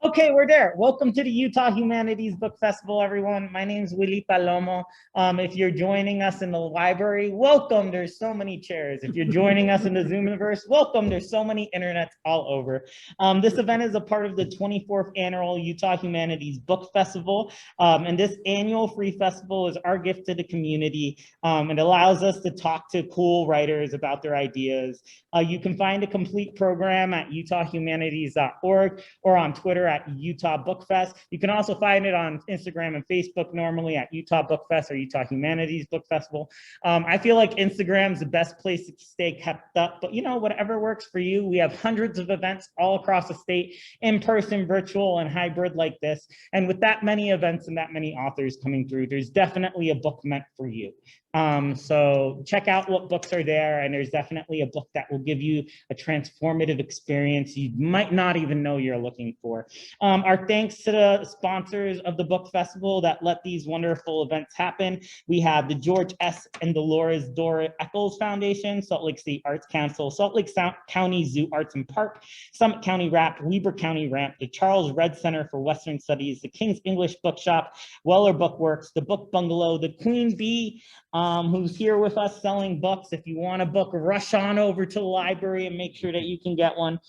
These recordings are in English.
Okay, we're there. Welcome to the Utah Humanities Book Festival, everyone. My name is Willie Palomo. If you're joining us in the library, welcome. There's so many chairs. If you're joining us in the Zoom universe, welcome. There's so many internets all over. This event is a part of the 24th annual Utah Humanities Book Festival. And this annual free festival is our gift to the community. It allows us to talk to cool writers about their ideas. You can find a complete program at utahhumanities.org or on Twitter at Utah Book Fest. You can also find it on Instagram and Facebook normally at Utah Book Fest or Utah Humanities Book Festival. I feel like Instagram's the best place to stay kept up, but whatever works for you. We have hundreds of events all across the state, in person, virtual, and hybrid like this. And with that many events and that many authors coming through, there's definitely a book meant for you. So check out what books are there, and there's definitely a book that will give you a transformative experience you might not even know you're looking for. Our thanks to the sponsors of the book festival that let these wonderful events happen. We have the George S. and Dolores Dora Eccles Foundation, Salt Lake State Arts Council, Salt Lake County Zoo Arts and Park, Summit County RAP, Weber County RAMP, the Charles Red Center for Western Studies, the King's English Bookshop, Weller Bookworks, the Book Bungalow, the Queen Bee, who's here with us selling books. If you want a book, rush on over to the library and make sure that you can get one.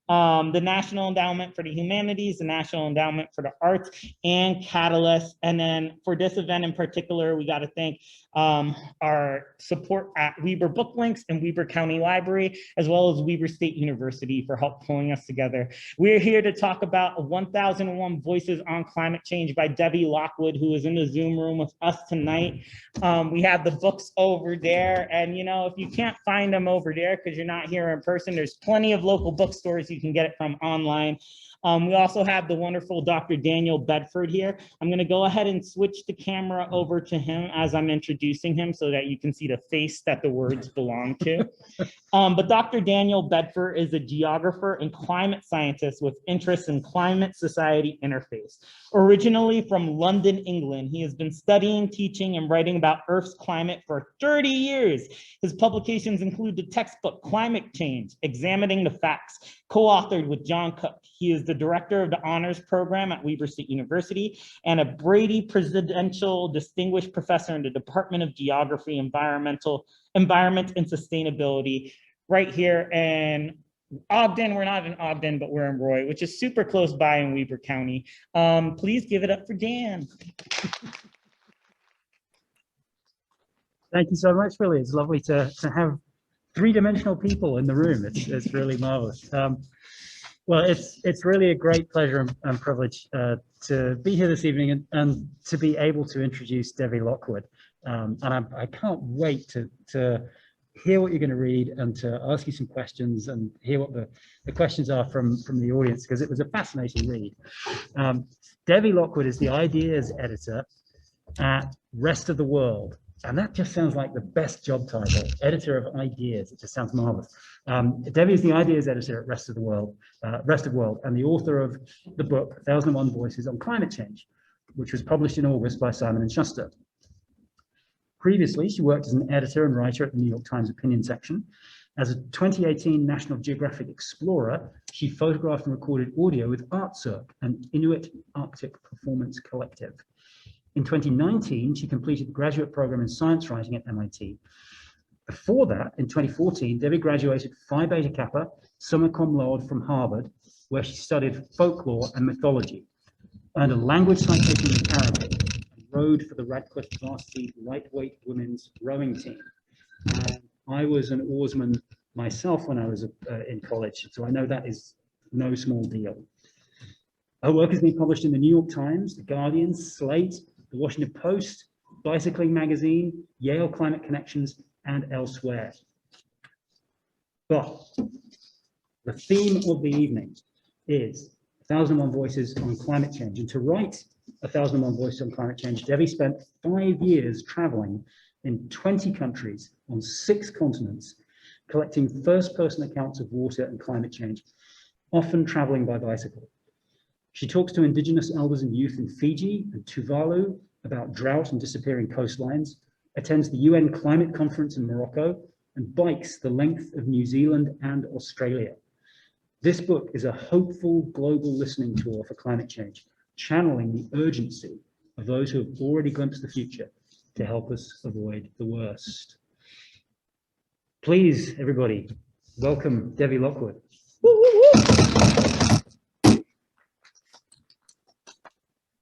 The National Endowment for the Humanities, the National Endowment for the Arts, and Catalyst. And then for this event in particular, we got to thank our support at Weber Book Links and Weber County Library, as well as Weber State University for help pulling us together. We're here to talk about 1001 Voices on Climate Change by Debbie Lockwood, who is in the Zoom room with us tonight. We have the books over there, and if you can't find them over there because you're not here in person, there's plenty of local bookstores you can get it from online. We also have the wonderful Dr. Daniel Bedford here. I'm going to go ahead and switch the camera over to him as I'm introducing him so that you can see the face that the words belong to. But Dr. Daniel Bedford is a geographer and climate scientist with interests in climate-society interface. Originally from London, England, he has been studying, teaching, and writing about Earth's climate for 30 years. His publications include the textbook Climate Change, Examining the Facts, co-authored with John Cook. He is the director of the honors program at Weber State University and a Brady Presidential Distinguished Professor in the Department of Geography, Environment and Sustainability right here in Ogden. We're not in Ogden, but we're in Roy, which is super close by in Weber County. Please give it up for Dan. Thank you so much, Willie. It's lovely to have three-dimensional people in the room. It's really marvelous. Well, it's really a great pleasure and privilege to be here this evening and to be able to introduce Debbie Lockwood. And I can't wait to hear what you're going to read and to ask you some questions and hear what the questions are from the audience, because it was a fascinating read. Debbie Lockwood is the ideas editor at Rest of the World. And that just sounds like the best job title, editor of ideas. It just sounds marvelous. Debbie is the ideas editor at Rest of World, and the author of the book 1001 Voices on Climate Change, which was published in August by Simon & Schuster. Previously, she worked as an editor and writer at the New York Times opinion section. As a 2018 National Geographic Explorer, she photographed and recorded audio with ArtCirc, an Inuit Arctic performance collective. In 2019, she completed the graduate program in science writing at MIT. Before that, in 2014, Debbie graduated Phi Beta Kappa, summa cum laude from Harvard, where she studied folklore and mythology, earned a language citation in Arabic, and rowed for the Radcliffe Varsity Lightweight Women's Rowing Team. I was an oarsman myself when I was in college, so I know that is no small deal. Her work has been published in the New York Times, The Guardian, Slate, The Washington Post, Bicycling Magazine, Yale Climate Connections, and elsewhere. But the theme of the evening is 1001 Voices on Climate Change. And to write 1001 Voices on Climate Change, Debbie spent 5 years traveling in 20 countries on 6 continents, collecting first-person accounts of water and climate change, often traveling by bicycle. She talks to indigenous elders and youth in Fiji and Tuvalu about drought and disappearing coastlines, attends the UN Climate Conference in Morocco, and bikes the length of New Zealand and Australia. This book is a hopeful global listening tour for climate change, channeling the urgency of those who have already glimpsed the future to help us avoid the worst. Please, everybody, welcome Debbie Lockwood.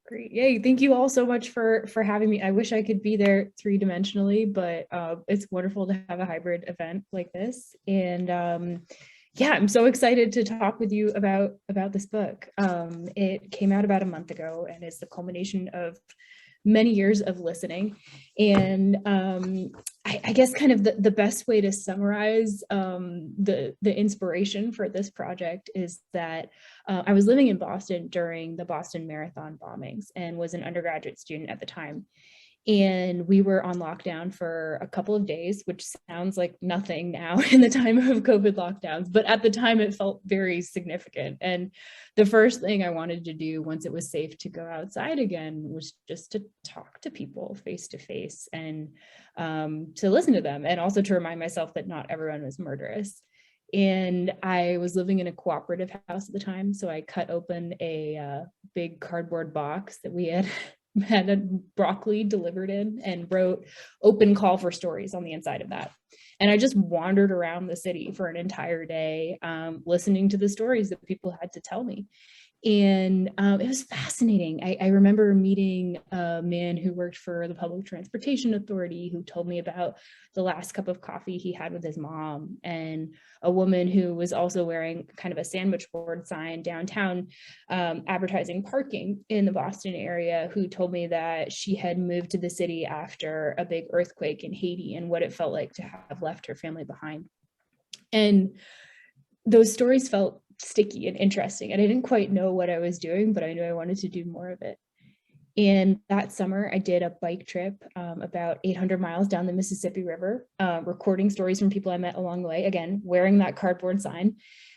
Great. Yay. Thank you all so much for having me. I wish I could be there three-dimensionally, but it's wonderful to have a hybrid event like this. And yeah, I'm so excited to talk with you about this book. It came out about a month ago and is the culmination of many years of listening. And I guess kind of the best way to summarize the inspiration for this project is that I was living in Boston during the Boston Marathon bombings and was an undergraduate student at the time. And we were on lockdown for a couple of days, which sounds like nothing now in the time of COVID lockdowns, but at the time it felt very significant. And the first thing I wanted to do once it was safe to go outside again was just to talk to people face to face and to listen to them, and also to remind myself that not everyone was murderous. And I was living in a cooperative house at the time, so I cut open a big cardboard box that we had a broccoli delivered in and wrote "open call for stories" on the inside of that. And I just wandered around the city for an entire day, listening to the stories that people had to tell me. And it was fascinating. I remember meeting a man who worked for the Public Transportation Authority who told me about the last cup of coffee he had with his mom, and a woman who was also wearing kind of a sandwich board sign downtown advertising parking in the Boston area, who told me that she had moved to the city after a big earthquake in Haiti and what it felt like to have left her family behind. And those stories felt sticky and interesting, and I didn't quite know what I was doing, but I knew I wanted to do more of it. And that summer I did a bike trip about 800 miles down the Mississippi River, recording stories from people I met along the way, again wearing that cardboard sign.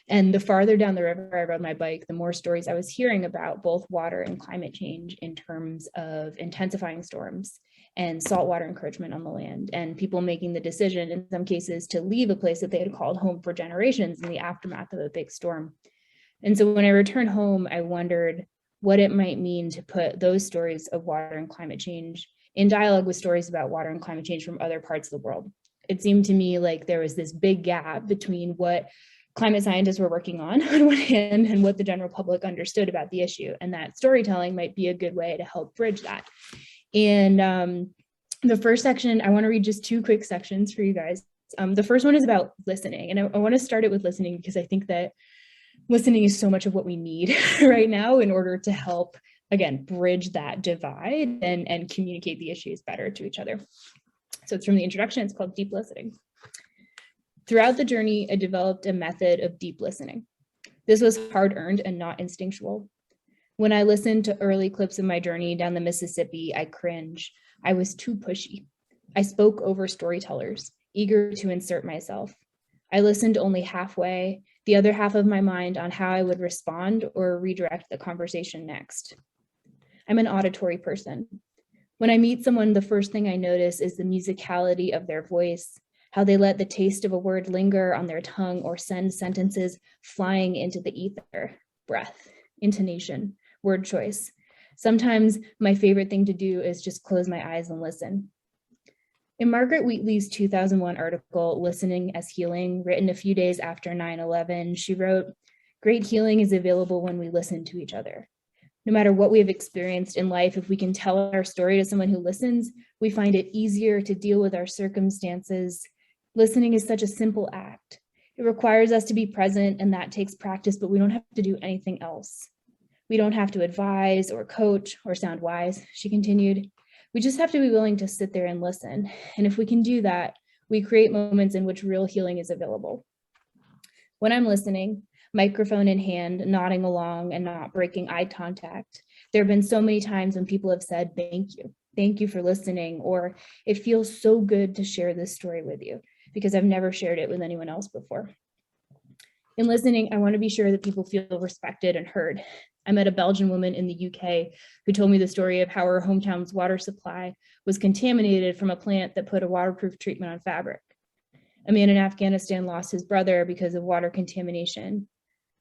And the farther down the river I rode my bike, the more stories I was hearing about both water and climate change in terms of intensifying storms and saltwater encroachment on the land, and people making the decision in some cases to leave a place that they had called home for generations in the aftermath of a big storm. And so when I returned home, I wondered what it might mean to put those stories of water and climate change in dialogue with stories about water and climate change from other parts of the world. It seemed to me like there was this big gap between what climate scientists were working on one hand and what the general public understood about the issue, and that storytelling might be a good way to help bridge that. And the first section, I want to read just two quick sections for you guys. The first one is about listening, and I want to start it with listening because I think that listening is so much of what we need right now in order to help, again, bridge that divide and communicate the issues better to each other. So it's from the introduction. It's called Deep Listening. Throughout the journey, I developed a method of deep listening. This was hard-earned and not instinctual. When I listened to early clips of my journey down the Mississippi, I cringe. I was too pushy. I spoke over storytellers, eager to insert myself. I listened only halfway, the other half of my mind on how I would respond or redirect the conversation next. I'm an auditory person. When I meet someone, the first thing I notice is the musicality of their voice, how they let the taste of a word linger on their tongue or send sentences flying into the ether. Breath, intonation, word choice. Sometimes my favorite thing to do is just close my eyes and listen. In Margaret Wheatley's 2001 article, Listening as Healing, written a few days after 9/11, she wrote, "Great healing is available when we listen to each other. No matter what we have experienced in life, if we can tell our story to someone who listens, we find it easier to deal with our circumstances. Listening is such a simple act. It requires us to be present, and that takes practice, but we don't have to do anything else. We don't have to advise or coach or sound wise," she continued. "We just have to be willing to sit there and listen. And if we can do that, we create moments in which real healing is available." When I'm listening, microphone in hand, nodding along and not breaking eye contact, there have been so many times when people have said, thank you for listening, or "It feels so good to share this story with you," because I've never shared it with anyone else before. In listening, I want to be sure that people feel respected and heard. I met a Belgian woman in the UK who told me the story of how her hometown's water supply was contaminated from a plant that put a waterproof treatment on fabric. A man in Afghanistan lost his brother because of water contamination.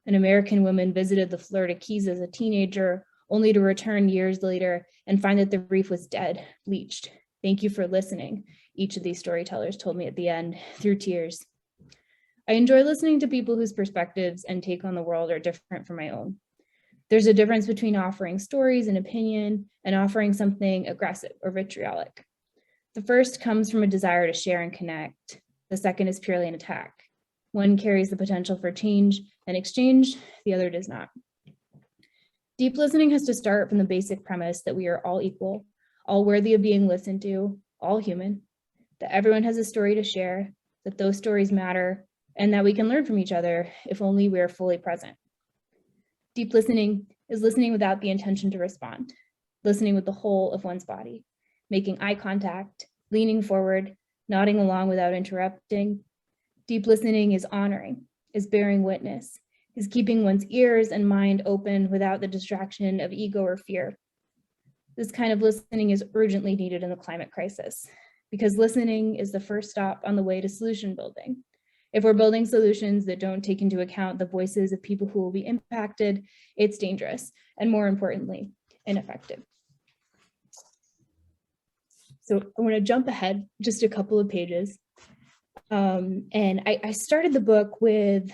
An American woman visited the Florida Keys as a teenager, only to return years later and find that the reef was dead, bleached. Thank you for listening, each of these storytellers told me at the end, through tears. I enjoy listening to people whose perspectives and take on the world are different from my own. There's a difference between offering stories and opinion and offering something aggressive or vitriolic. The first comes from a desire to share and connect. The second is purely an attack. One carries the potential for change and exchange, the other does not. Deep listening has to start from the basic premise that we are all equal, all worthy of being listened to, all human, that everyone has a story to share, that those stories matter, and that we can learn from each other if only we are fully present. Deep listening is listening without the intention to respond, listening with the whole of one's body, making eye contact, leaning forward, nodding along without interrupting. Deep listening is honoring, is bearing witness, is keeping one's ears and mind open without the distraction of ego or fear. This kind of listening is urgently needed in the climate crisis, because listening is the first stop on the way to solution building. If we're building solutions that don't take into account the voices of people who will be impacted, it's dangerous, and more importantly, ineffective. So I want to jump ahead just a couple of pages. And I started the book with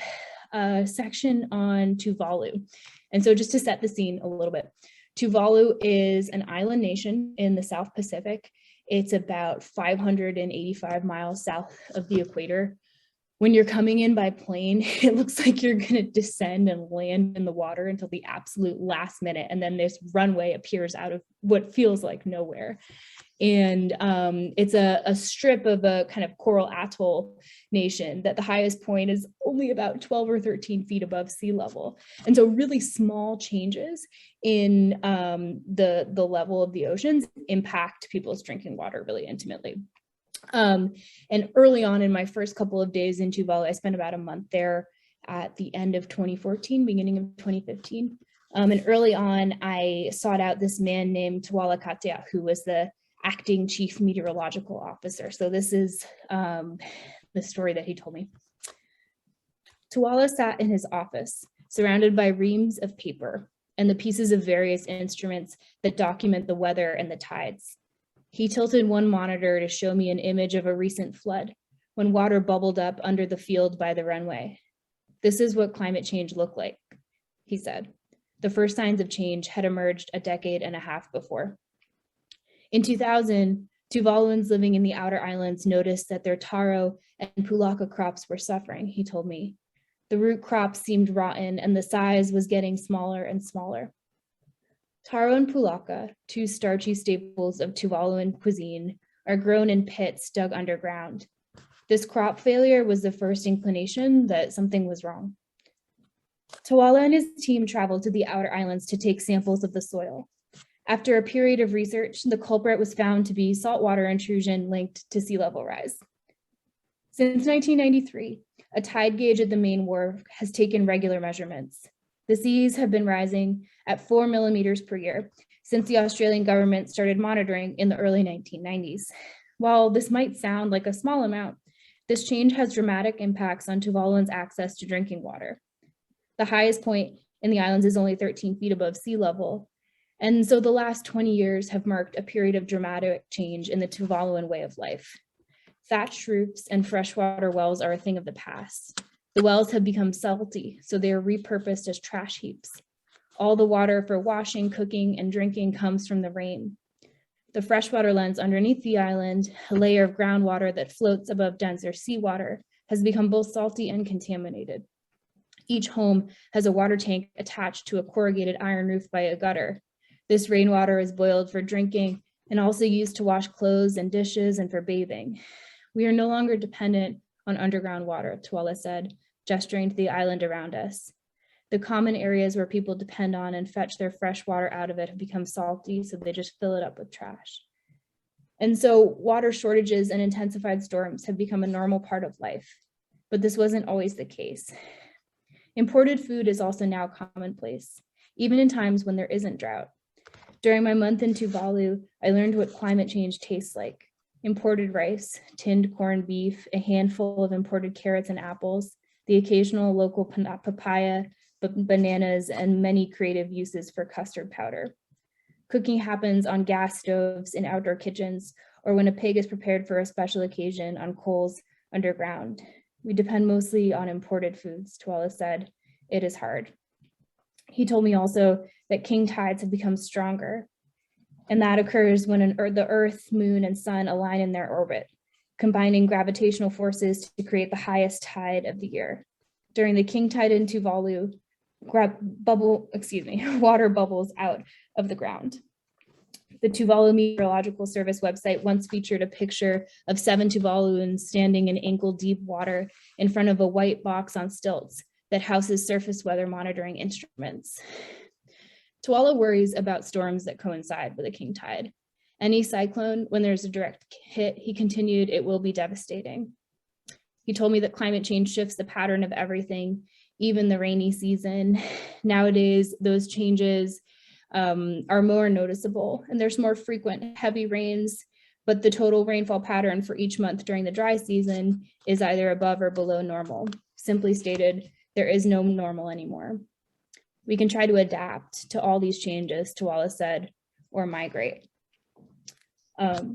a section on Tuvalu. And so just to set the scene a little bit, Tuvalu is an island nation in the South Pacific. It's about 585 miles south of the equator. When you're coming in by plane, it looks like you're going to descend and land in the water until the absolute last minute. And then this runway appears out of what feels like nowhere. And it's a strip of a kind of coral atoll nation that the highest point is only about 12 or 13 feet above sea level. And so really small changes in the level of the oceans impact people's drinking water really intimately. And early on in my first couple of days in Tuvalu, I spent about a month there at the end of 2014, beginning of 2015. And early on, I sought out this man named Tawala Katea, who was the acting chief meteorological officer. So this is the story that he told me. Tawala sat in his office, surrounded by reams of paper and the pieces of various instruments that document the weather and the tides. He tilted one monitor to show me an image of a recent flood when water bubbled up under the field by the runway. This is what climate change looked like, he said. The first signs of change had emerged a decade and a half before. In 2000, Tuvaluans living in the outer islands noticed that their taro and pulaka crops were suffering, he told me. The root crops seemed rotten and the size was getting smaller and smaller. Taro and pulaka, two starchy staples of Tuvaluan cuisine, are grown in pits dug underground. This crop failure was the first inclination that something was wrong. Tawala and his team traveled to the outer islands to take samples of the soil. After a period of research, the culprit was found to be saltwater intrusion linked to sea level rise. Since 1993, a tide gauge at the main wharf has taken regular measurements. The seas have been rising at 4 millimeters per year since the Australian government started monitoring in the early 1990s. While this might sound like a small amount, this change has dramatic impacts on Tuvaluans' access to drinking water. The highest point in the islands is only 13 feet above sea level. And so the last 20 years have marked a period of dramatic change in the Tuvaluan way of life. Thatched roofs and freshwater wells are a thing of the past. The wells have become salty, so they are repurposed as trash heaps. All the water for washing, cooking, and drinking comes from the rain. The freshwater lens underneath the island, a layer of groundwater that floats above denser seawater, has become both salty and contaminated. Each home has a water tank attached to a corrugated iron roof by a gutter. This rainwater is boiled for drinking and also used to wash clothes and dishes and for bathing. We are no longer dependent on underground water, Tawala said, gesturing to the island around us. The common areas where people depend on and fetch their fresh water out of it have become salty, so they just fill it up with trash. And so water shortages and intensified storms have become a normal part of life, but this wasn't always the case. Imported food is also now commonplace, even in times when there isn't drought. During my month in Tuvalu, I learned what climate change tastes like. Imported rice, tinned corned beef, a handful of imported carrots and apples, the occasional local papaya, bananas, and many creative uses for custard powder. Cooking happens on gas stoves in outdoor kitchens, or when a pig is prepared for a special occasion on coals underground. We depend mostly on imported foods, Tuvalu said. It is hard. He told me also that king tides have become stronger, and that occurs when the Earth, Moon, and Sun align in their orbit, combining gravitational forces to create the highest tide of the year. During the king tide in Tuvalu, water bubbles out of the ground. The Tuvalu Meteorological Service website once featured a picture of 7 Tuvaluans standing in ankle-deep water in front of a white box on stilts that houses surface weather monitoring instruments. Tuvalu worries about storms that coincide with a king tide. Any cyclone, when there's a direct hit, he continued, it will be devastating. He told me that climate change shifts the pattern of everything, even the rainy season. Nowadays, those changes are more noticeable, and there's more frequent heavy rains, but the total rainfall pattern for each month during the dry season is either above or below normal. Simply stated, there is no normal anymore. We can try to adapt to all these changes, Tuvalu said, or migrate.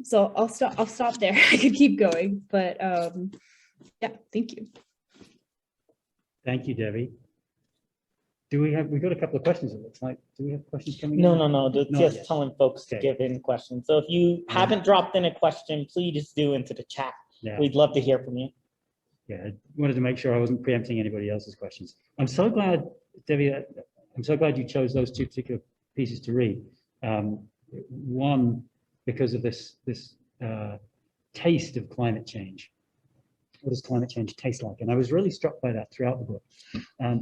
So I'll stop there. I could keep going, but yeah, thank you. Thank you, Debbie. We've got a couple of questions, it looks like. Do we have questions coming in? No, Not just yet. telling folks to Okay. give in questions. So if you haven't dropped in a question, please do into the chat. Yeah. We'd love to hear from you. Yeah, I wanted to make sure I wasn't preempting anybody else's questions. I'm so glad, Debbie, I'm so glad you chose those 2 particular pieces to read. One, because of this taste of climate change. What does climate change taste like? And I was really struck by that throughout the book,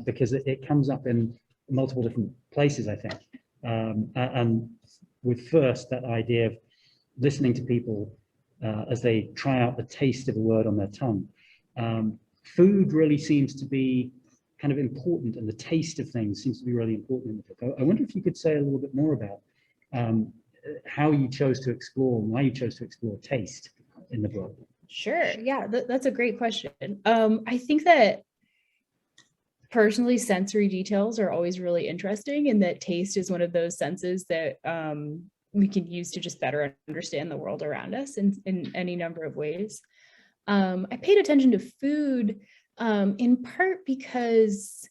because it comes up in multiple different places, I think. And with first that idea of listening to people as they try out the taste of a word on their tongue. Food really seems to be kind of important, and the taste of things seems to be really important in the book. I wonder if you could say a little bit more about how you chose to explore, why you chose to explore taste in the book. Sure. Yeah, that's a great question. I think that personally, sensory details are always really interesting, and that taste is one of those senses that we can use to just better understand the world around us in any number of ways. I paid attention to food in part because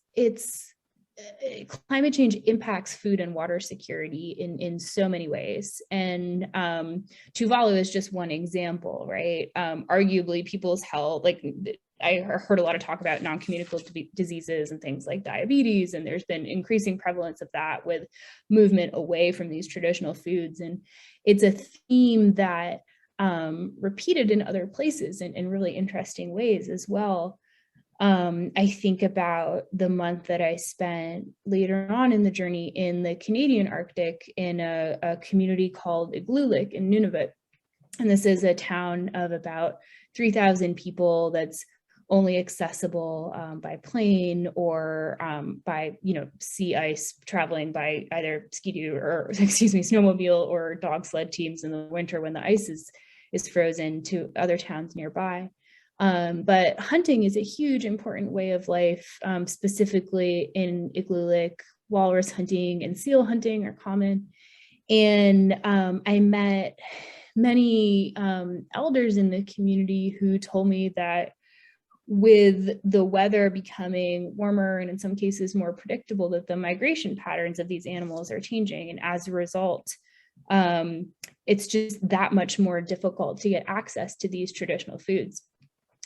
climate change impacts food and water security in so many ways. And Tuvalu is just one example, right? Arguably people's health, like I heard a lot of talk about non-communicable diseases and things like diabetes, and there's been increasing prevalence of that with movement away from these traditional foods. And it's a theme that repeated in other places in really interesting ways as well. I think about the month that I spent later on in the journey in the Canadian Arctic in a community called Igloolik in Nunavut. And this is a town of about 3,000 people that's only accessible by plane or by sea ice, traveling by either ski-doo or snowmobile or dog sled teams in the winter when the ice is frozen to other towns nearby. But hunting is a huge important way of life. Specifically in Igloolik, walrus hunting and seal hunting are common. And I met many elders in the community who told me that with the weather becoming warmer and in some cases more predictable, that the migration patterns of these animals are changing. And as a result, it's just that much more difficult to get access to these traditional foods.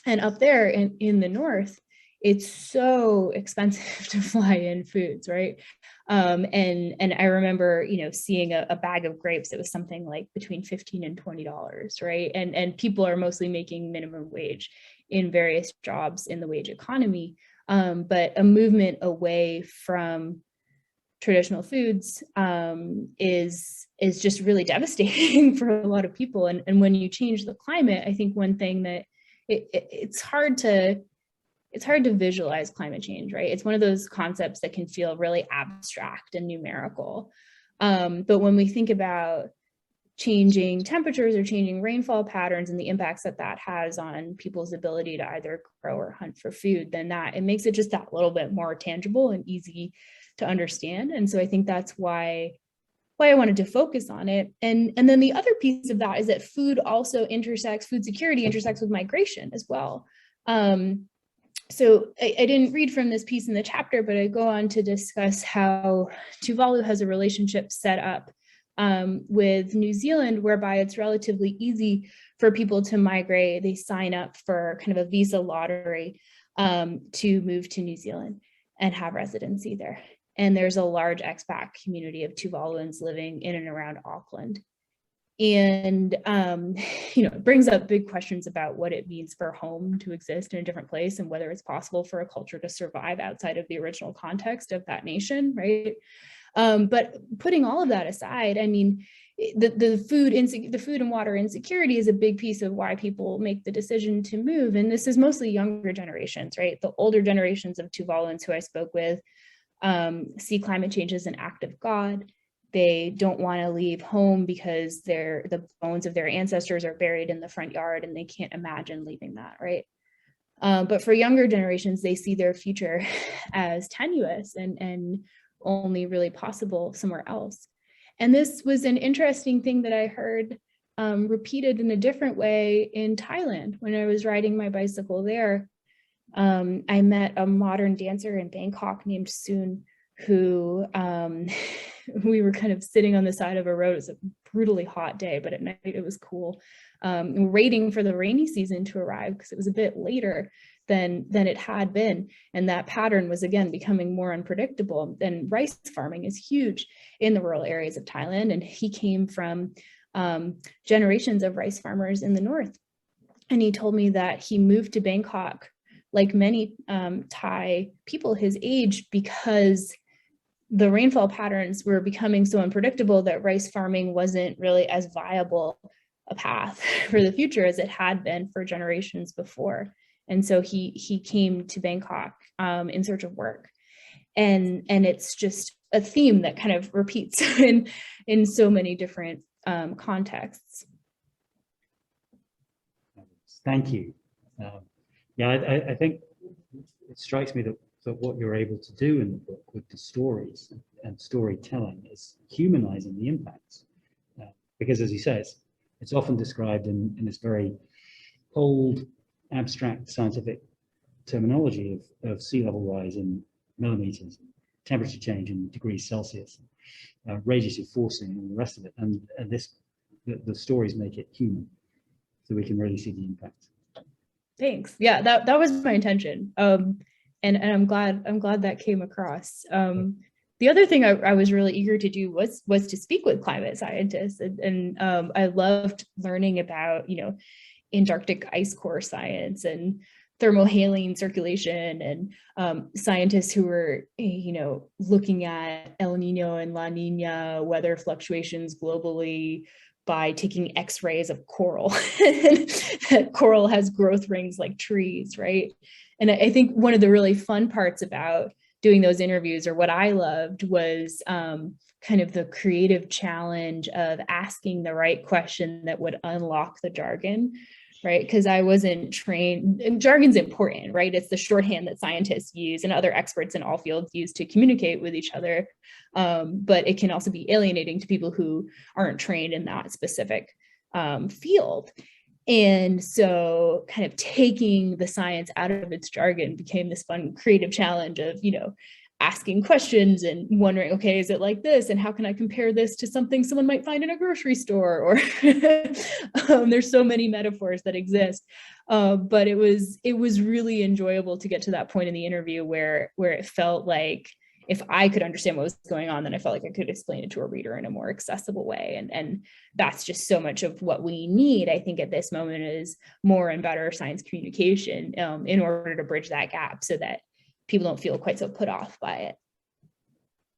And up there in the north, it's so expensive to fly in foods, right? And I remember, seeing a bag of grapes. It was something like between $15 and $20, right? And people are mostly making minimum wage in various jobs in the wage economy. But a movement away from traditional foods is just really devastating for a lot of people. And when you change the climate, I think one thing that it's hard to visualize climate change, right? It's one of those concepts that can feel really abstract and numerical. But when we think about changing temperatures or changing rainfall patterns and the impacts that that has on people's ability to either grow or hunt for food, then it makes it just that little bit more tangible and easy to understand. And so I think that's why I wanted to focus on it. And then the other piece of that is that food security intersects with migration as well. So I didn't read from this piece in the chapter, but I go on to discuss how Tuvalu has a relationship set up with New Zealand, whereby it's relatively easy for people to migrate. They sign up for kind of a visa lottery to move to New Zealand and have residency there. And there's a large expat community of Tuvaluans living in and around Auckland. And, it brings up big questions about what it means for home to exist in a different place and whether it's possible for a culture to survive outside of the original context of that nation, right? But putting all of that aside, I mean, the food and water insecurity is a big piece of why people make the decision to move. And this is mostly younger generations, right? The older generations of Tuvaluans who I spoke with see climate change as an act of God. They don't want to leave home because the bones of their ancestors are buried in the front yard and they can't imagine leaving that, right? But for younger generations, they see their future as tenuous and only really possible somewhere else. And this was an interesting thing that I heard repeated in a different way in Thailand when I was riding my bicycle there. I met a modern dancer in Bangkok named Soon, who we were kind of sitting on the side of a road. It was a brutally hot day, but at night it was cool. Waiting for the rainy season to arrive because it was a bit later than it had been. And that pattern was again becoming more unpredictable. And rice farming is huge in the rural areas of Thailand. And he came from generations of rice farmers in the north. And he told me that he moved to Bangkok, like many Thai people his age, because the rainfall patterns were becoming so unpredictable that rice farming wasn't really as viable a path for the future as it had been for generations before. And so he came to Bangkok in search of work. And it's just a theme that kind of repeats in so many different contexts. Thank you. I think it strikes me that what you're able to do in the book with the stories and storytelling is humanizing the impacts. Because as you say, it's often described in this very cold, abstract scientific terminology of sea level rise in millimeters, temperature change in degrees Celsius, radiative forcing and all the rest of it. And the stories make it human, so we can really see the impact. Thanks. Yeah, that was my intention. And I'm glad that came across. The other thing I was really eager to do was to speak with climate scientists, and I loved learning about Antarctic ice core science and thermohaline circulation, and scientists who were looking at El Nino and La Nina weather fluctuations globally by taking X-rays of coral. Coral has growth rings like trees, right? And I think one of the really fun parts about doing those interviews, or what I loved, was kind of the creative challenge of asking the right question that would unlock the jargon, right? Because I wasn't trained, and jargon's important, right? It's the shorthand that scientists use and other experts in all fields use to communicate with each other. But it can also be alienating to people who aren't trained in that specific field. And so kind of taking the science out of its jargon became this fun creative challenge of, asking questions and wondering, okay, is it like this? And how can I compare this to something someone might find in a grocery store? Or there's so many metaphors that exist. But it was really enjoyable to get to that point in the interview where it felt like if I could understand what was going on, then I felt like I could explain it to a reader in a more accessible way. And that's just so much of what we need, I think, at this moment, is more and better science communication in order to bridge that gap so that people don't feel quite so put off by it.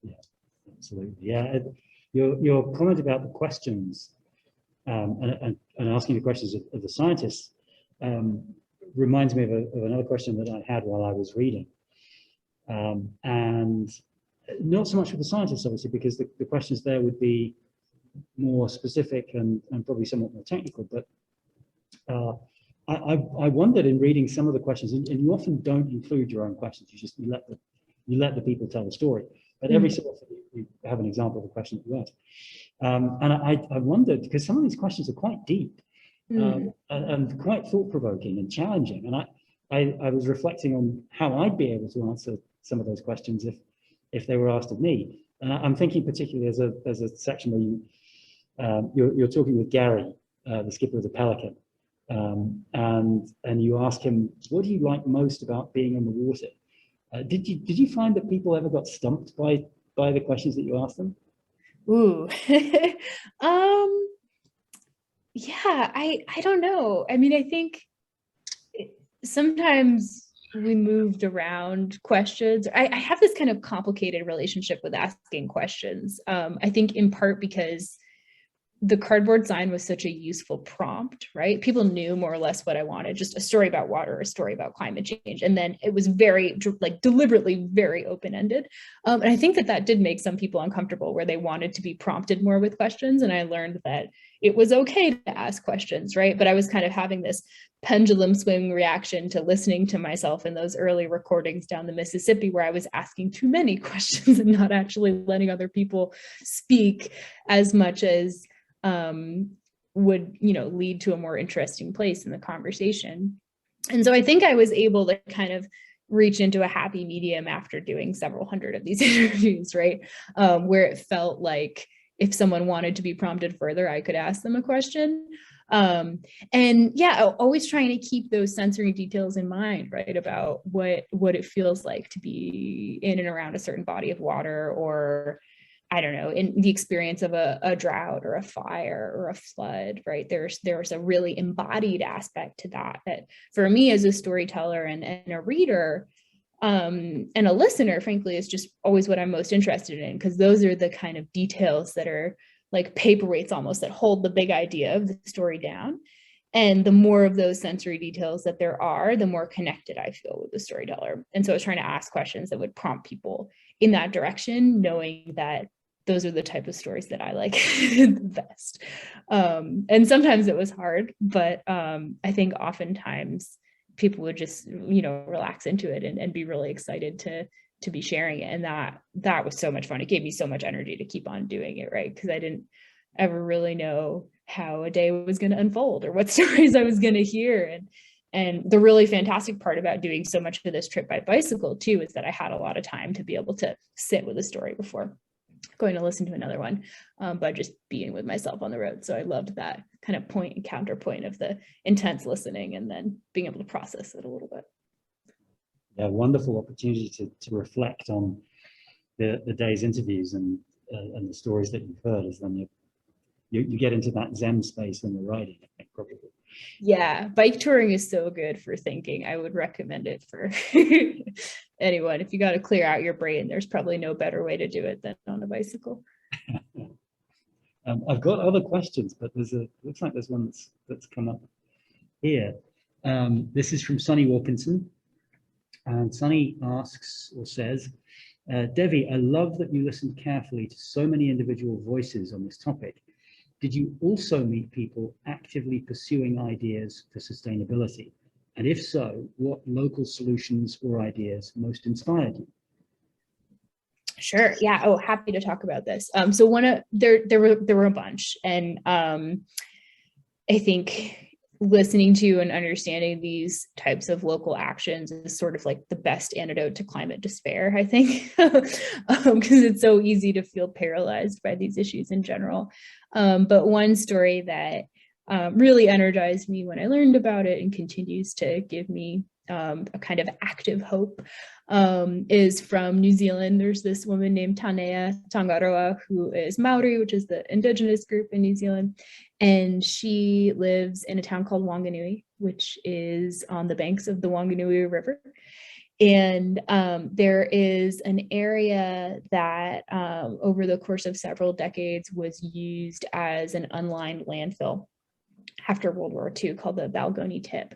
Yeah, absolutely. Yeah, your comment about the questions and asking the questions of the scientists reminds me of another question that I had while I was reading. And not so much for the scientists, obviously, because the questions there would be, more specific and probably somewhat more technical, but I wondered in reading some of the questions, and you often don't include your own questions. You let the people tell the story. But every so often you have an example of a question that you asked. And I wondered, because some of these questions are quite deep and quite thought-provoking and challenging. And I was reflecting on how I'd be able to answer some of those questions if they were asked of me. And I'm thinking particularly there's a section where you're talking with Gary, the skipper of the Pelican, and you ask him, what do you like most about being on the water? Did you find that people ever got stumped by the questions that you asked them? Ooh. Yeah, I don't know. I mean, I think sometimes we moved around questions. I have this kind of complicated relationship with asking questions. I think in part because the cardboard sign was such a useful prompt, right? People knew more or less what I wanted, just a story about water, a story about climate change. And then it was very deliberately very open-ended. And I think that did make some people uncomfortable where they wanted to be prompted more with questions. And I learned that it was okay to ask questions, right? But I was kind of having this pendulum swing reaction to listening to myself in those early recordings down the Mississippi, where I was asking too many questions and not actually letting other people speak as much as would, lead to a more interesting place in the conversation. And so I think I was able to kind of reach into a happy medium after doing several hundred of these interviews, right? Where it felt like if someone wanted to be prompted further, I could ask them a question. And yeah, always trying to keep those sensory details in mind, right? About what it feels like to be in and around a certain body of water, or I don't know, in the experience of a drought or a fire or a flood, right? There's a really embodied aspect to that for me as a storyteller and a reader and a listener, frankly, is just always what I'm most interested in, because those are the kind of details that are like paperweights almost, that hold the big idea of the story down. And the more of those sensory details that there are, the more connected I feel with the storyteller. And so I was trying to ask questions that would prompt people in that direction, knowing that those are the type of stories that I like the best. And sometimes it was hard, but I think oftentimes people would just, relax into it and be really excited to be sharing it. And that was so much fun. It gave me so much energy to keep on doing it, right? Because I didn't ever really know how a day was going to unfold or what stories I was going to hear. And the really fantastic part about doing so much of this trip by bicycle too is that I had a lot of time to be able to sit with a story before going to listen to another one, but just being with myself on the road. So I loved that kind of point and counterpoint of the intense listening and then being able to process it a little bit. Yeah, wonderful opportunity to reflect on the day's interviews and the stories that you've heard, as then you get into that Zen space when you're riding, I think, probably. Yeah, bike touring is so good for thinking. I would recommend it for anyone. If you got to clear out your brain, there's probably no better way to do it than on a bicycle. I've got other questions, but looks like there's one that's come up here. This is from Sonny Wilkinson. And Sonny asks or says, Devi, I love that you listened carefully to so many individual voices on this topic. Did you also meet people actively pursuing ideas for sustainability? And if so, what local solutions or ideas most inspired you? Sure. Yeah. Oh, happy to talk about this. So there were a bunch, and I think listening to and understanding these types of local actions is sort of like the best antidote to climate despair, I think, because it's so easy to feel paralyzed by these issues in general. But one story that really energized me when I learned about it and continues to give me a kind of active hope is from New Zealand. There's this woman named Tanea Tangaroa, who is Maori, which is the indigenous group in New Zealand. And she lives in a town called Wanganui, which is on the banks of the Wanganui River. And there is an area that over the course of several decades was used as an unlined landfill after World War II called the Balgony Tip.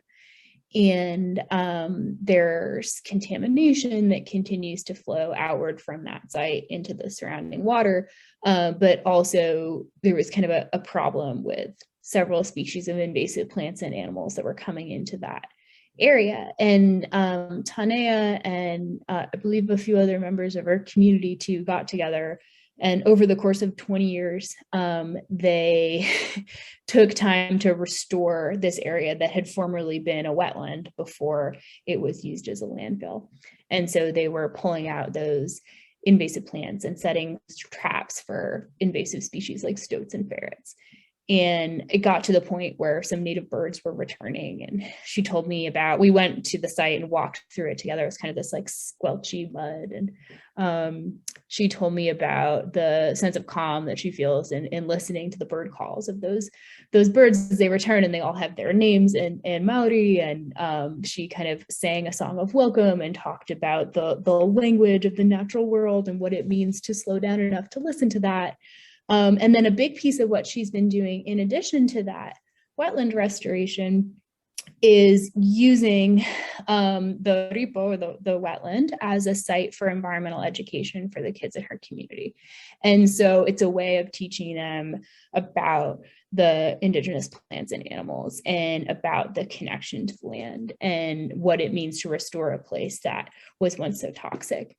And there's contamination that continues to flow outward from that site into the surrounding water. But also there was kind of a problem with several species of invasive plants and animals that were coming into that area. And Tanea and I believe a few other members of our community too got together, and over the course of 20 years, they took time to restore this area that had formerly been a wetland before it was used as a landfill. And so they were pulling out those invasive plants and setting traps for invasive species like stoats and ferrets. And it got to the point where some native birds were returning, and she told me about, we went to the site and walked through it together. It was kind of this like squelchy mud. And she told me about the sense of calm that she feels in listening to the bird calls of those birds as they return, and they all have their names in Maori. And she kind of sang a song of welcome and talked about the language of the natural world and what it means to slow down enough to listen to that. And then a big piece of what she's been doing in addition to that wetland restoration is using the ripo, the wetland, as a site for environmental education for the kids in her community. And so it's a way of teaching them about the indigenous plants and animals and about the connection to the land and what it means to restore a place that was once so toxic.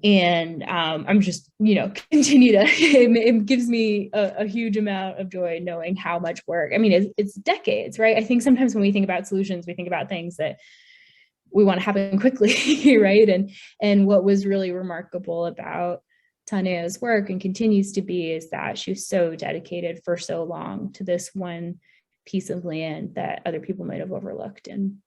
And I'm just, continue to, it gives me a huge amount of joy knowing how much work, I mean, it's decades, right? I think sometimes when we think about solutions, we think about things that we want to happen quickly, right? And what was really remarkable about Tanea's work and continues to be is that she was so dedicated for so long to this one piece of land that other people might have overlooked. And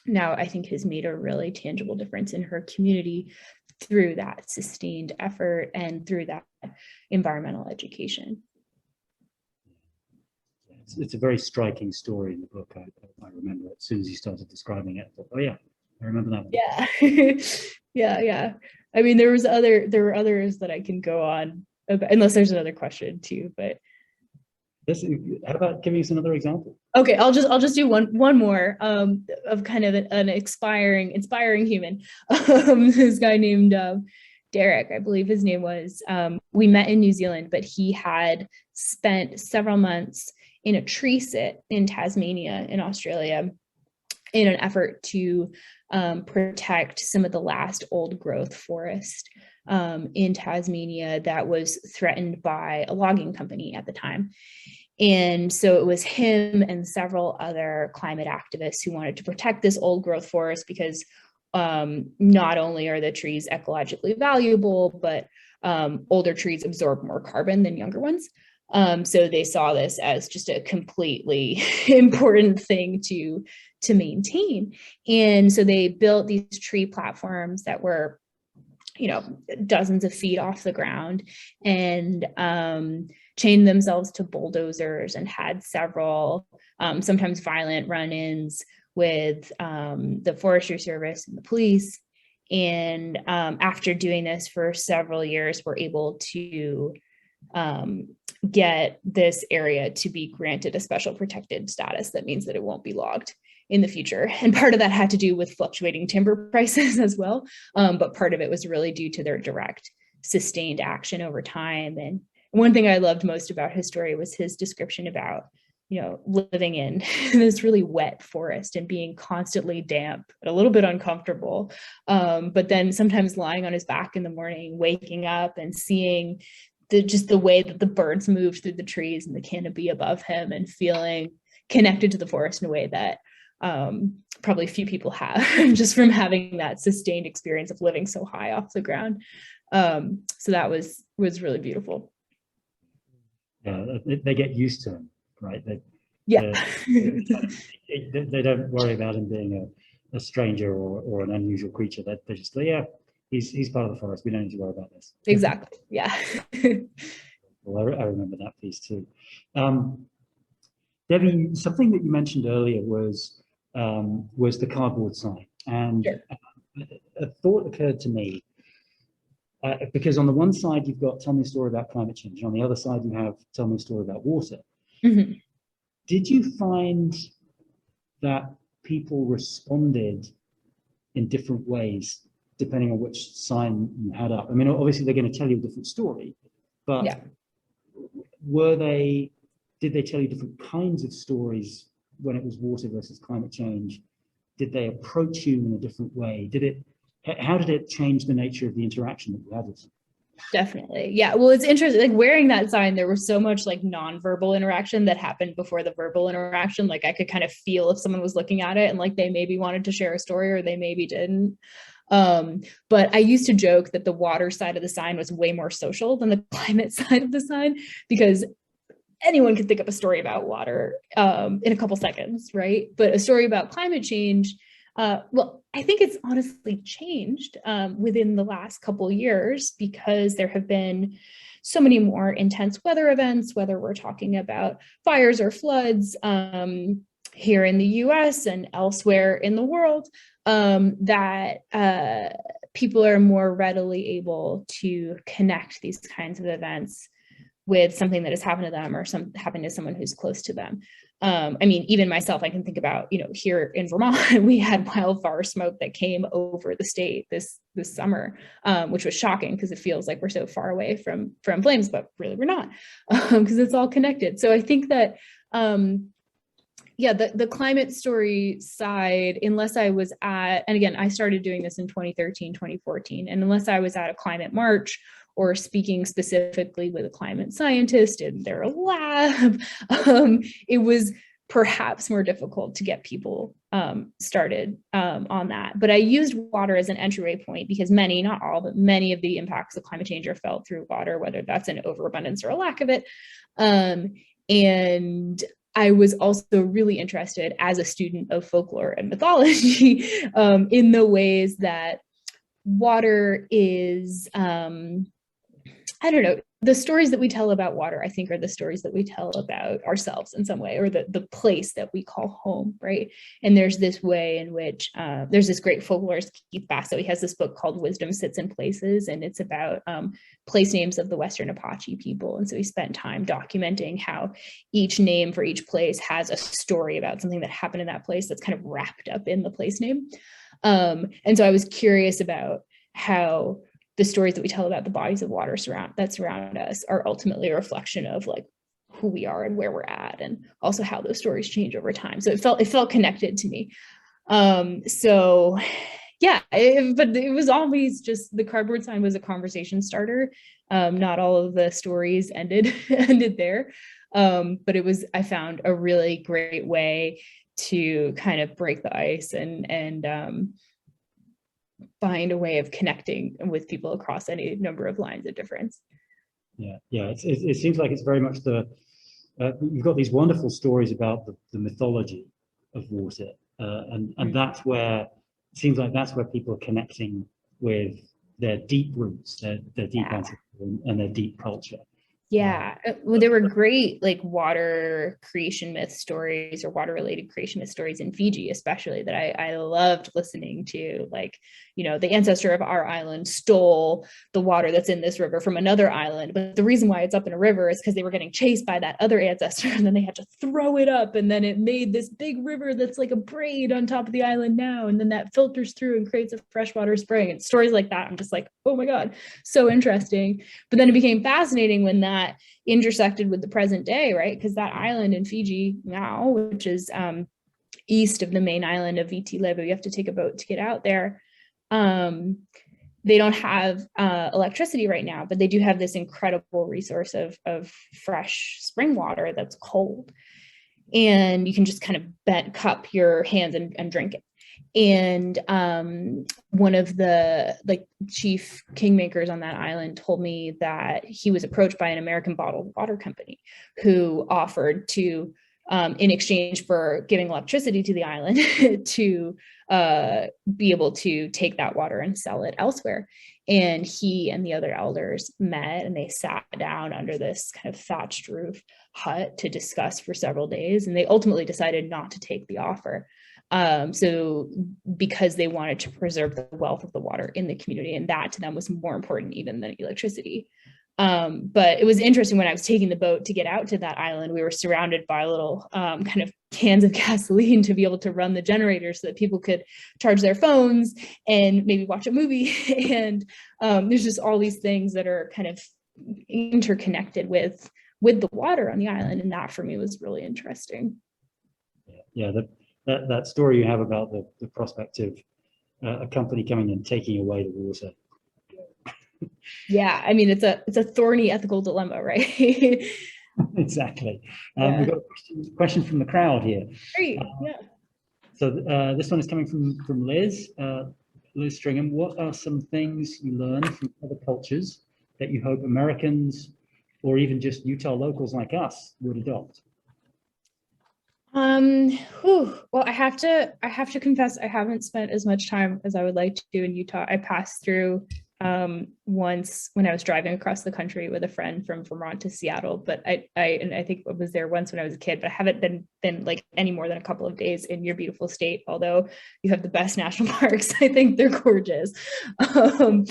now I think has made a really tangible difference in her community through that sustained effort and through that environmental education. It's a very striking story in the book. I remember it as soon as you started describing it. I thought, oh yeah, I remember that one. Yeah. yeah. I mean, there were others that I can go on about, unless there's another question too, but. How about giving us another example? Okay, I'll just do one more of kind of an inspiring human. This guy named Derek, I believe his name was. We met in New Zealand, but he had spent several months in a tree sit in Tasmania in Australia in an effort to protect some of the last old growth forest in Tasmania that was threatened by a logging company at the time. And so it was him and several other climate activists who wanted to protect this old growth forest because not only are the trees ecologically valuable, but older trees absorb more carbon than younger ones. So they saw this as just a completely important thing to maintain. And so they built these tree platforms that were, dozens of feet off the ground, and chained themselves to bulldozers and had several, sometimes violent run-ins with the Forestry Service and the police. And after doing this for several years, we're able to get this area to be granted a special protected status. That means that it won't be logged in the future. And part of that had to do with fluctuating timber prices as well. But part of it was really due to their direct sustained action over time. And one thing I loved most about his story was his description about, living in this really wet forest and being constantly damp, a little bit uncomfortable. But then sometimes lying on his back in the morning, waking up and seeing just the way that the birds moved through the trees and the canopy above him, and feeling connected to the forest in a way that probably few people have, just from having that sustained experience of living so high off the ground. So that was really beautiful. Yeah, they get used to him, right? They don't worry about him being a stranger or an unusual creature. They're just, yeah, he's part of the forest. We don't need to worry about this. Exactly. Yeah. Well, I remember that piece too. Debbie, something that you mentioned earlier was the cardboard sign, and sure. A thought occurred to me. Because on the one side, you've got tell me a story about climate change. On the other side, you have tell me a story about water. Mm-hmm. Did you find that people responded in different ways depending on which sign you had up? I mean, obviously they're going to tell you a different story, but Yeah. did they tell you different kinds of stories when it was water versus climate change? Did they approach you in a different way? How did it change the nature of the interaction that you had with them? Definitely. Yeah. Well, it's interesting, like wearing that sign, there was so much like nonverbal interaction that happened before the verbal interaction. Like I could kind of feel if someone was looking at it and like they maybe wanted to share a story or they maybe didn't. But I used to joke that the water side of the sign was way more social than the climate side of the sign, because anyone could think up a story about water in a couple seconds, right? But a story about climate change, well, I think it's honestly changed within the last couple years, because there have been so many more intense weather events, whether we're talking about fires or floods here in the US and elsewhere in the world, that people are more readily able to connect these kinds of events with something that has happened to them or happened to someone who's close to them. I mean, even myself, I can think about, here in Vermont, we had wildfire smoke that came over the state this summer, which was shocking because it feels like we're so far away from flames, but really we're not, because it's all connected. So I think that, the climate story side, unless I was and again, I started doing this in 2013, 2014, and unless I was at a climate march or speaking specifically with a climate scientist in their lab, it was perhaps more difficult to get people started on that. But I used water as an entryway point because many, not all, but many of the impacts of climate change are felt through water, whether that's an overabundance or a lack of it. And I was also really interested as a student of folklore and mythology in the ways that water is, I don't know, the stories that we tell about water, I think, are the stories that we tell about ourselves in some way, or the place that we call home, right? And there's this way in which, there's this great folklorist, Keith Basso, he has this book called Wisdom Sits in Places, and it's about place names of the Western Apache people. And so he spent time documenting how each name for each place has a story about something that happened in that place that's kind of wrapped up in the place name. And so I was curious about how the stories that we tell about the bodies of water that surround us are ultimately a reflection of like who we are and where we're at, and also how those stories change over time. So it felt connected to me. So yeah, but it was always just, the cardboard sign was a conversation starter. Not all of the stories ended there. But I found a really great way to kind of break the ice and find a way of connecting with people across any number of lines of difference. Yeah. It seems like it's very much you've got these wonderful stories about the mythology of water, and that's where it seems like that's where people are connecting with their deep roots, their deep ancestry and their deep culture. Yeah, well, there were great like water creation myth stories or water related creation myth stories in Fiji, especially, that I loved listening to. Like, the ancestor of our island stole the water that's in this river from another island, but the reason why it's up in a river is because they were getting chased by that other ancestor, and then they had to throw it up, and then it made this big river that's like a braid on top of the island now, and then that filters through and creates a freshwater spring. And stories like that, I'm just like, oh my god, so interesting. But then it became fascinating when that intersected with the present day, right? Because that island in Fiji now, which is east of the main island of Viti Levu, you have to take a boat to get out there. They don't have electricity right now, but they do have this incredible resource of fresh spring water that's cold, and you can just kind of cup your hands and drink it. And one of the chief kingmakers on that island told me that he was approached by an American bottled water company who offered to, in exchange for giving electricity to the island, to be able to take that water and sell it elsewhere. And he and the other elders met, and they sat down under this kind of thatched roof hut to discuss for several days. And they ultimately decided not to take the offer. So because they wanted to preserve the wealth of the water in the community, and that to them was more important even than electricity. But it was interesting when I was taking the boat to get out to that island, we were surrounded by little kind of cans of gasoline to be able to run the generator so that people could charge their phones and maybe watch a movie. And there's just all these things that are kind of interconnected with the water on the island. And that for me was really interesting. Yeah, that story you have about the prospect of a company coming and taking away the water. Yeah, I mean, it's a thorny ethical dilemma, right? Exactly. Yeah. We've got a question from the crowd here. Great. Yeah. So this one is coming from Liz. Liz Stringham, what are some things you learned from other cultures that you hope Americans or even just Utah locals like us would adopt? Well, I have to confess, I haven't spent as much time as I would like to do in Utah. I passed through once when I was driving across the country with a friend from Vermont to Seattle, but I think I was there once when I was a kid, but I haven't been like any more than a couple of days in your beautiful state, although you have the best national parks. I think they're gorgeous. But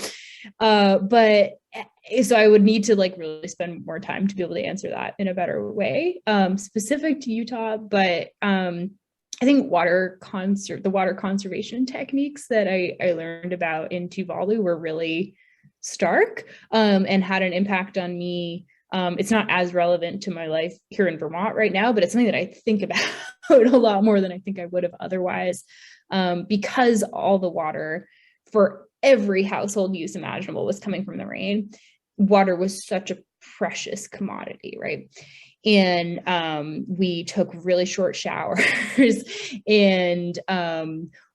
so I would need to like really spend more time to be able to answer that in a better way, specific to Utah. But I think the water conservation techniques that I learned about in Tuvalu were really stark and had an impact on me. It's not as relevant to my life here in Vermont right now, but it's something that I think about a lot more than I think I would have otherwise, because all the water for every household use imaginable was coming from the rain. Water was such a precious commodity, right? And we took really short showers and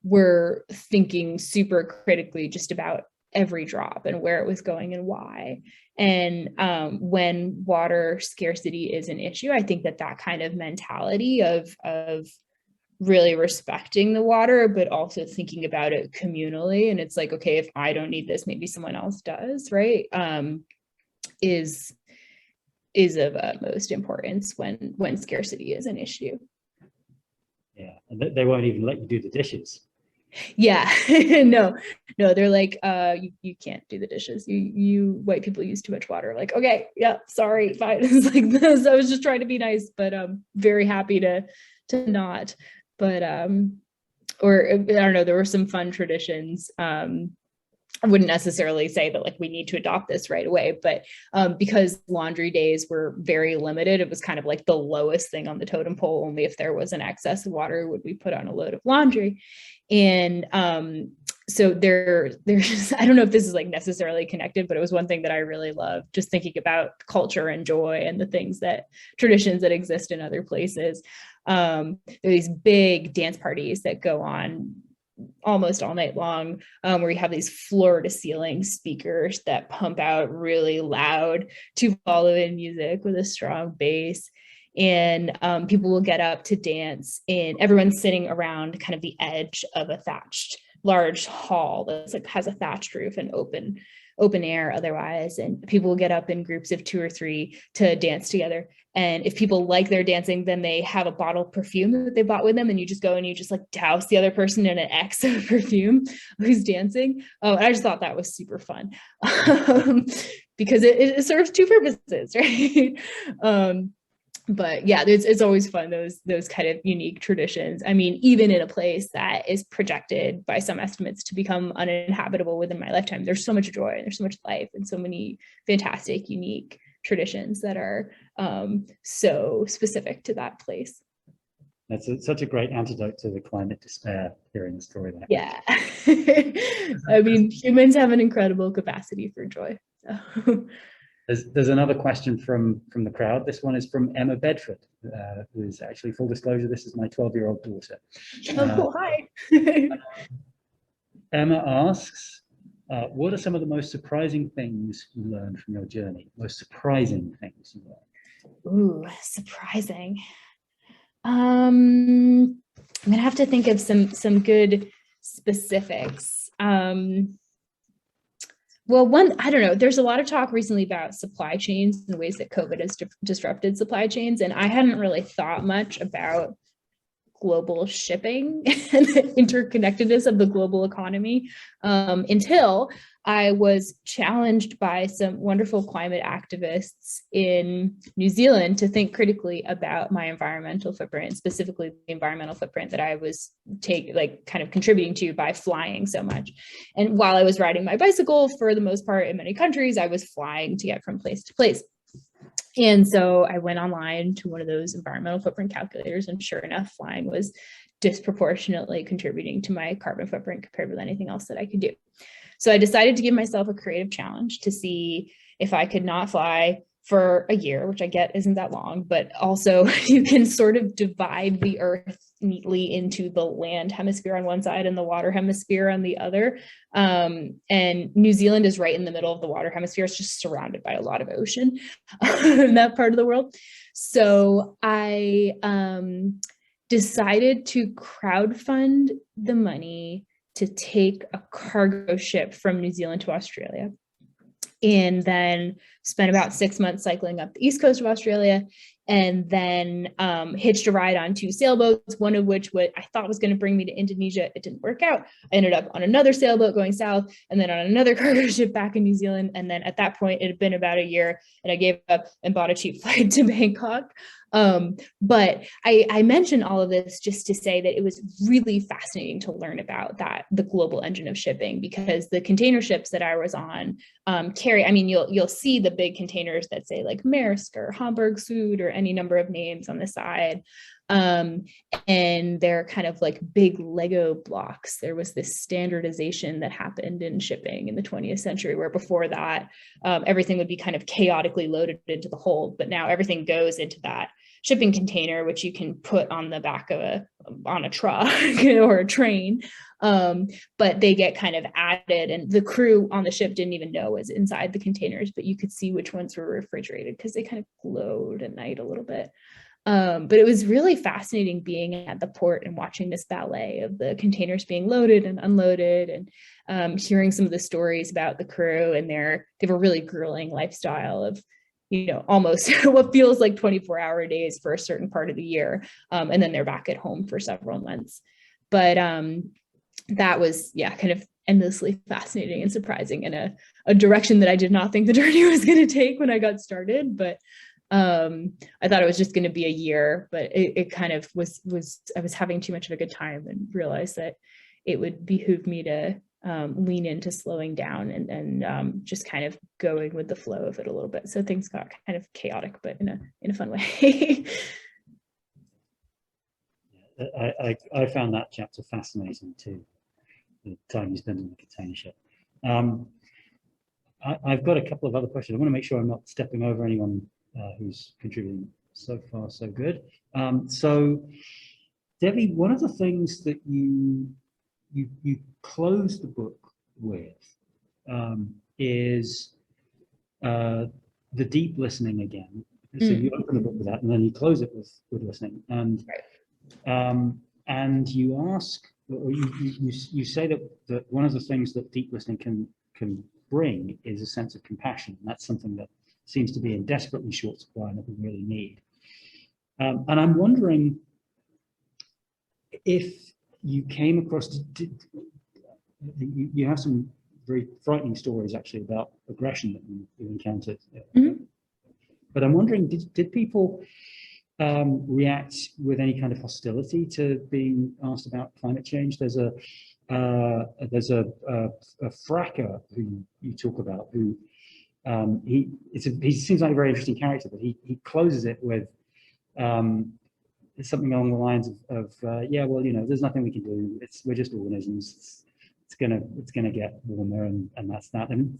we're thinking super critically just about every drop and where it was going and why. And when water scarcity is an issue, I think that kind of mentality of really respecting the water, but also thinking about it communally. And it's like, okay, if I don't need this, maybe someone else does, right? Is of utmost importance when scarcity is an issue. Yeah, and they won't even let you do the dishes. Yeah, no, they're like, you can't do the dishes. You white people use too much water. Like, okay, yeah, sorry, fine. It's like this. I was just trying to be nice, but I'm very happy to not. But or I don't know, there were some fun traditions. I wouldn't necessarily say that like we need to adopt this right away, but because laundry days were very limited, it was kind of like the lowest thing on the totem pole. Only if there was an excess of water would we put on a load of laundry. And so there's I don't know if this is like necessarily connected, but it was one thing that I really loved, just thinking about culture and joy and the traditions that exist in other places. There are these big dance parties that go on almost all night long, where you have these floor to ceiling speakers that pump out really loud Tuvaluan music with a strong bass. And people will get up to dance, and everyone's sitting around kind of the edge of a thatched large hall that's like has a thatched roof and open air otherwise, and people will get up in groups of 2 or 3 to dance together. And if people like their dancing, then they have a bottle of perfume that they bought with them, and you just go and you just like douse the other person in an X of perfume who's dancing. Oh, I just thought that was super fun because it serves 2 purposes, right? But yeah, it's always fun, those kind of unique traditions. I mean, even in a place that is projected by some estimates to become uninhabitable within my lifetime, there's so much joy and there's so much life and so many fantastic, unique traditions that are so specific to that place. That's such a great antidote to the climate despair, hearing the story there. Yeah. I mean, humans have an incredible capacity for joy. So. There's another question from the crowd. This one is from Emma Bedford, who is actually, full disclosure, this is my 12-year-old daughter. Oh, hi. Emma asks, what are some of the most surprising things you learned from your journey? Most surprising things you learned? Ooh, surprising. I'm gonna have to think of some good specifics. Well, I don't know, there's a lot of talk recently about supply chains and the ways that COVID has disrupted supply chains. And I hadn't really thought much about global shipping and the interconnectedness of the global economy until I was challenged by some wonderful climate activists in New Zealand to think critically about my environmental footprint, specifically the environmental footprint that I was kind of contributing to by flying so much. And while I was riding my bicycle, for the most part in many countries, I was flying to get from place to place. And so I went online to one of those environmental footprint calculators, and sure enough, flying was disproportionately contributing to my carbon footprint compared with anything else that I could do. So I decided to give myself a creative challenge to see if I could not fly for a year, which I get isn't that long, but also you can sort of divide the earth neatly into the land hemisphere on one side and the water hemisphere on the other. And New Zealand is right in the middle of the water hemisphere. It's just surrounded by a lot of ocean in that part of the world. So I decided to crowdfund the money to take a cargo ship from New Zealand to Australia, and then spent about 6 months cycling up the east coast of Australia, and then hitched a ride on 2 sailboats, one of which I thought was going to bring me to Indonesia. It didn't work out. I ended up on another sailboat going south, and then on another cargo ship back in New Zealand. And then at that point, it had been about a year, and I gave up and bought a cheap flight to Bangkok. But I mention all of this just to say that it was really fascinating to learn about the global engine of shipping, because the container ships that I was on carry, I mean, you'll see the big containers that say like Maersk or Hamburg Süd or any number of names on the side. And they're kind of like big Lego blocks. There was this standardization that happened in shipping in the 20th century, where before that, everything would be kind of chaotically loaded into the hold, but now everything goes into that shipping container, which you can put on the back of on a truck or a train. But they get kind of added, and the crew on the ship didn't even know was inside the containers, but you could see which ones were refrigerated because they kind of glowed at night a little bit. But it was really fascinating being at the port and watching this ballet of the containers being loaded and unloaded, and hearing some of the stories about the crew and they have a really grueling lifestyle of, almost what feels like 24-hour days for a certain part of the year. And then they're back at home for several months. But that was, kind of endlessly fascinating and surprising in a direction that I did not think the journey was going to take when I got started. But I thought it was just going to be a year, but it kind of was, I was having too much of a good time and realized that it would behoove me to lean into slowing down and just kind of going with the flow of it a little bit. So things got kind of chaotic, but in a fun way. I found that chapter fascinating too, the time you spent in the container ship. I've got a couple of other questions. I want to make sure I'm not stepping over anyone who's contributing so far, so good. So Debbie, one of the things that you close the book with is the deep listening again. So you open the book with that, and then you close it with listening. And and you ask, or you say that one of the things that deep listening can bring is a sense of compassion. That's something that seems to be in desperately short supply and that we really need. And I'm wondering if you came across, you have some very frightening stories actually about aggression that you encountered. But I'm wondering, did people react with any kind of hostility to being asked about climate change? There's a fracker who you talk about, who he seems like a very interesting character, but he closes it with something along the lines of yeah, well, there's nothing we can do. We're just organisms. It's gonna get warmer, and that's that. And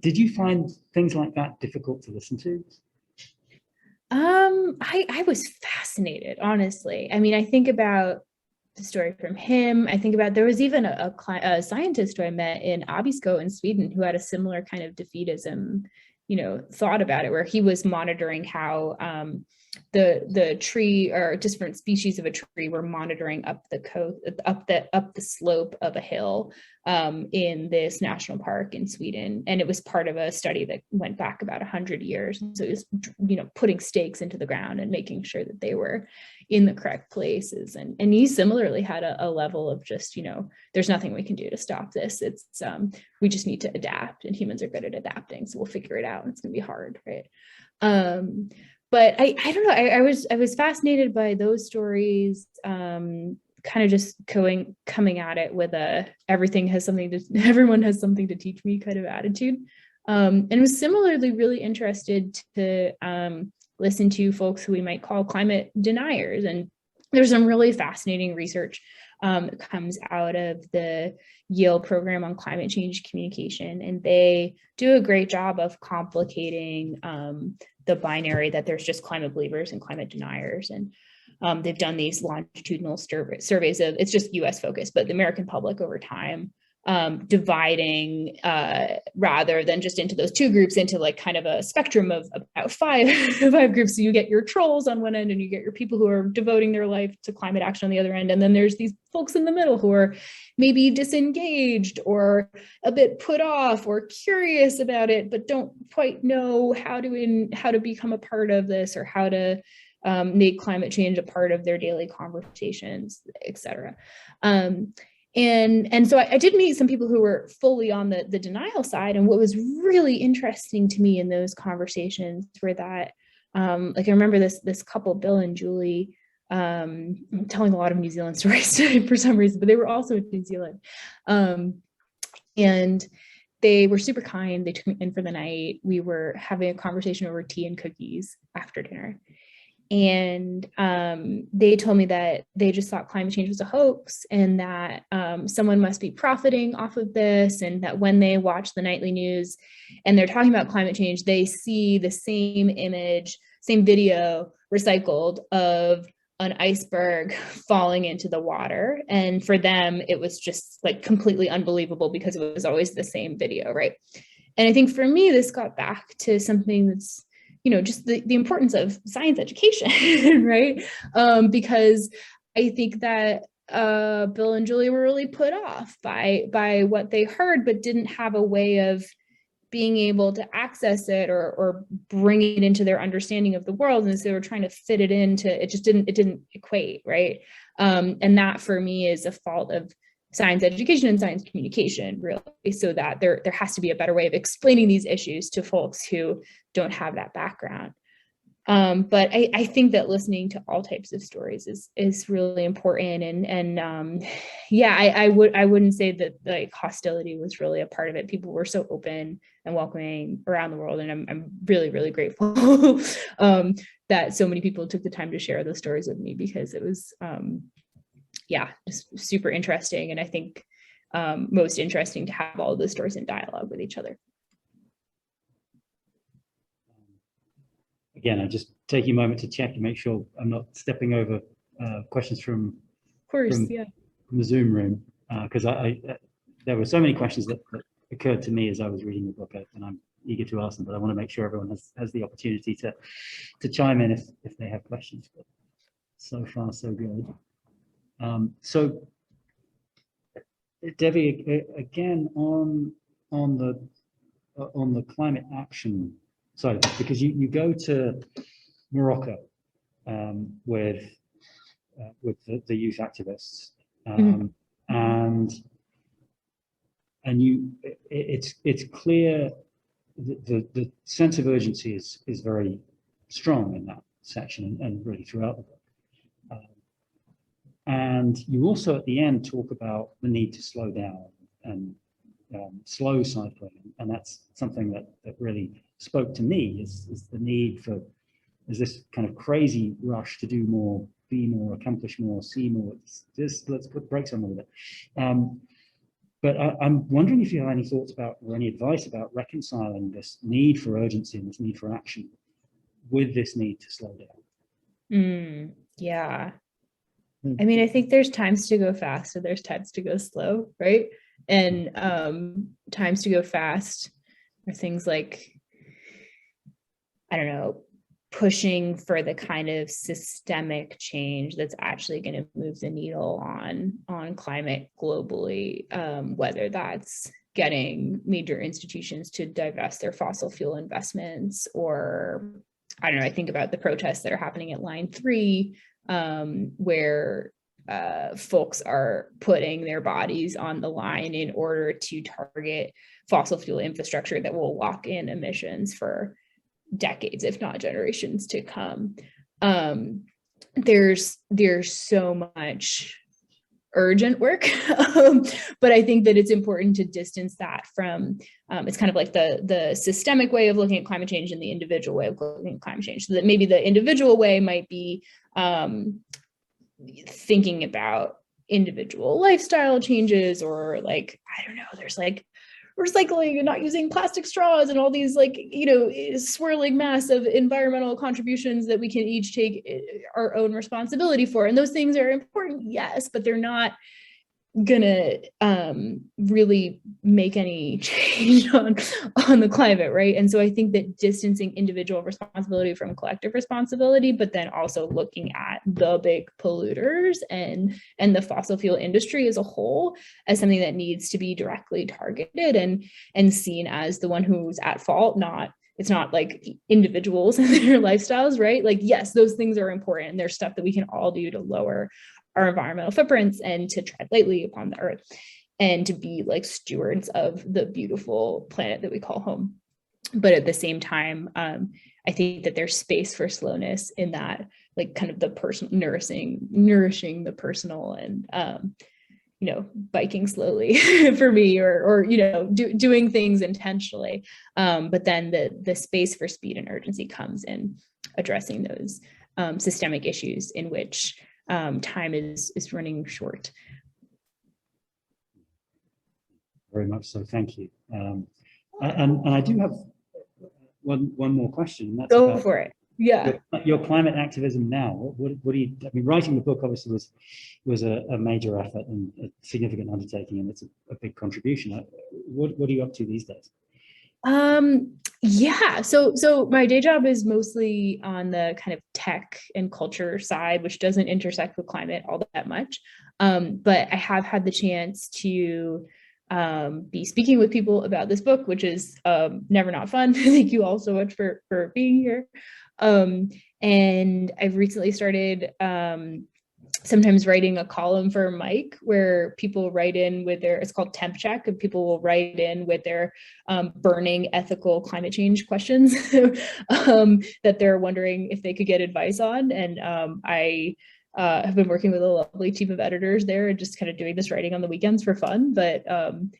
did you find things like that difficult to listen to? I was fascinated, honestly. I mean, I think about the story from him. I think about, there was even a scientist who I met in Abisko in Sweden who had a similar kind of defeatism, thought about it, where he was monitoring how the tree or different species of a tree were monitoring up the coast, up the slope of a hill in this national park in Sweden. And it was part of a study that went back about 100 years. So it was, putting stakes into the ground and making sure that they were in the correct places. And he similarly had a level of just, there's nothing we can do to stop this. It's we just need to adapt, and humans are good at adapting. So we'll figure it out, and it's gonna be hard, right? But I don't know, I was fascinated by those stories, kind of just coming at it with everyone has something to teach me kind of attitude. And was similarly really interested to listen to folks who we might call climate deniers. And there's some really fascinating research that comes out of the Yale program on climate change communication. And they do a great job of complicating the binary that there's just climate believers and climate deniers. And they've done these longitudinal surveys of, it's just US focused, but the American public over time, dividing rather than just into those two groups, into like kind of a spectrum of about five groups. So you get your trolls on one end, and you get your people who are devoting their life to climate action on the other end. And then there's these folks in the middle who are maybe disengaged or a bit put off or curious about it, but don't quite know how to become a part of this, or how to make climate change a part of their daily conversations, et cetera. And so I did meet some people who were fully on the denial side. And what was really interesting to me in those conversations were that, like I remember this couple, Bill and Julie, I'm telling a lot of New Zealand stories today for some reason, but they were also in New Zealand. And they were super kind. They took me in for the night. We were having a conversation over tea and cookies after dinner. And they told me that they just thought climate change was a hoax, and that someone must be profiting off of this, and that when they watch the nightly news and they're talking about climate change, they see the same image, same video recycled of an iceberg falling into the water. And for them, it was just like completely unbelievable because it was always the same video, right? And I think for me, this got back to something that's, just the importance of science education, right? Because I think that Bill and Julie were really put off by what they heard, but didn't have a way of being able to access it or bring it into their understanding of the world. And so they were trying to fit it into, it didn't equate, right? And that for me is a fault of science education and science communication, really, so that there has to be a better way of explaining these issues to folks who don't have that background. But I think that listening to all types of stories is really important. And yeah, I wouldn't say that like hostility was really a part of it. People were so open and welcoming around the world, and I'm really, really grateful that so many people took the time to share those stories with me, because it was yeah, just super interesting. And I think most interesting to have all of those stories in dialogue with each other. Again, I just take a moment to check and make sure I'm not stepping over questions from the Zoom room, because there were so many questions that occurred to me as I was reading the book, and I'm eager to ask them, but I want to make sure everyone has the opportunity to chime in if they have questions. But so far, so good. So Debbie, again on the climate action side, because you go to Morocco with the youth activists, and it's clear the sense of urgency is very strong in that section and really throughout the book. And you also at the end talk about the need to slow down and slow cycling, and that's something that really spoke to me is the need for, is this kind of crazy rush to do more, be more, accomplish more, see more. Let's put brakes on all of it. But I'm wondering if you have any thoughts about, or any advice about reconciling this need for urgency and this need for action with this need to slow down. Yeah. I mean, I think there's times to go fast and there's times to go slow, right? And times to go fast are things like, I don't know, pushing for the kind of systemic change that's actually going to move the needle on climate globally, whether that's getting major institutions to divest their fossil fuel investments, or I don't know, I think about the protests that are happening at Line 3, where folks are putting their bodies on the line in order to target fossil fuel infrastructure that will lock in emissions for decades, if not generations to come. There's so much urgent work, but I think that it's important to distance that from, it's kind of like the systemic way of looking at climate change and the individual way of looking at climate change. So that maybe the individual way might be thinking about individual lifestyle changes, or like, I don't know, there's like recycling and not using plastic straws and all these like, you know, swirling mass of environmental contributions that we can each take our own responsibility for. And those things are important, yes, but they're not gonna really make any change on the climate, right? And so I think that distancing individual responsibility from collective responsibility, but then also looking at the big polluters and the fossil fuel industry as a whole as something that needs to be directly targeted and seen as the one who's at fault, it's not like individuals and their lifestyles, right? Like, yes, those things are important, and there's stuff that we can all do to lower our environmental footprints and to tread lightly upon the earth and to be like stewards of the beautiful planet that we call home. But at the same time, I think that there's space for slowness in that, like kind of the person nourishing the personal, and you know, biking slowly for me, or you know, doing things intentionally. But then the space for speed and urgency comes in addressing those systemic issues in which time is running short. Very much so, thank you. And I do have one more question. And that's Go for it. Yeah. Your climate activism now. What do you? I mean, writing the book obviously was a major effort and a significant undertaking, and it's a big contribution. What are you up to these days? Yeah, so my day job is mostly on the kind of tech and culture side, which doesn't intersect with climate all that much. But I have had the chance to be speaking with people about this book, which is never not fun. Thank you all so much for being here. And I've recently started sometimes writing a column for Mike, where people write in with it's called Temp Check, and people will write in with their burning ethical climate change questions that they're wondering if they could get advice on. And I have been working with a lovely team of editors there, and just kind of doing this writing on the weekends for fun, but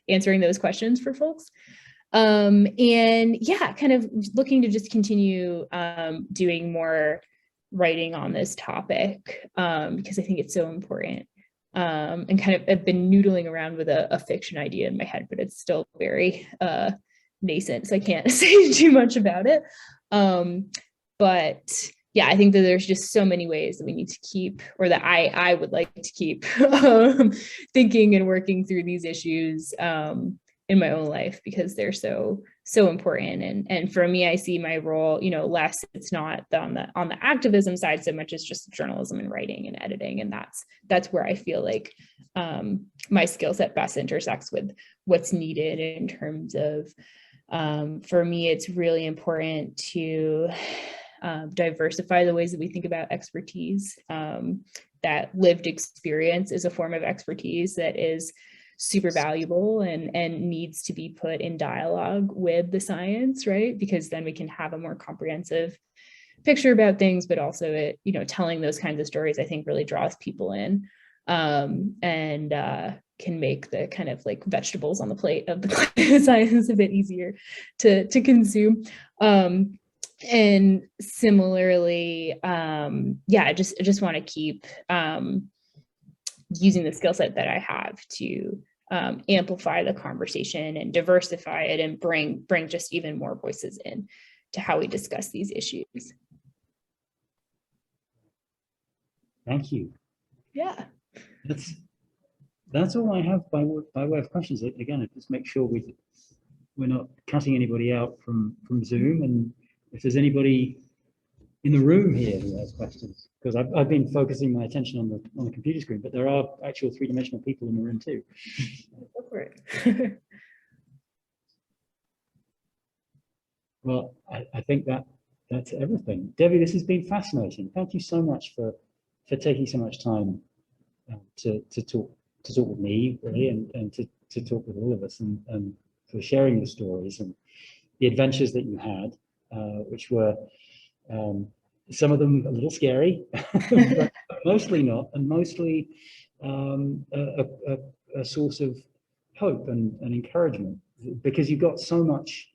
answering those questions for folks. And yeah, kind of looking to just continue doing more writing on this topic, because I think it's so important, and kind of I've been noodling around with a fiction idea in my head, but it's still very nascent, so I can't say too much about it. But yeah, I think that there's just so many ways that we need to keep, or that I would like to keep thinking and working through these issues in my own life, because they're so important. And for me, I see my role, you know, less, it's not on the activism side so much as just journalism and writing and editing. And that's where I feel like my skill set best intersects with what's needed in terms of, for me, it's really important to diversify the ways that we think about expertise. That lived experience is a form of expertise that is super valuable and needs to be put in dialogue with the science, right? Because then we can have a more comprehensive picture about things, but also it, you know, telling those kinds of stories, I think really draws people in, and can make the kind of like vegetables on the plate of the science a bit easier to consume. And similarly, yeah, I just want to keep using the skill set that I have to amplify the conversation and diversify it, and bring just even more voices in to how we discuss these issues. Thank you. Yeah. That's all I have by way of questions. Again, just make sure we're not cutting anybody out from Zoom, and if there's anybody in the room here who has questions? Because I've been focusing my attention on the computer screen, but there are actual three-dimensional people in the room too. Go for it. Well, I think that's everything. Debbie, this has been fascinating. Thank you so much for taking so much time to talk with me, really, and to talk with all of us, and for sharing the stories and the adventures that you had, which were some of them a little scary, but mostly not, and mostly a source of hope and encouragement, because you got so much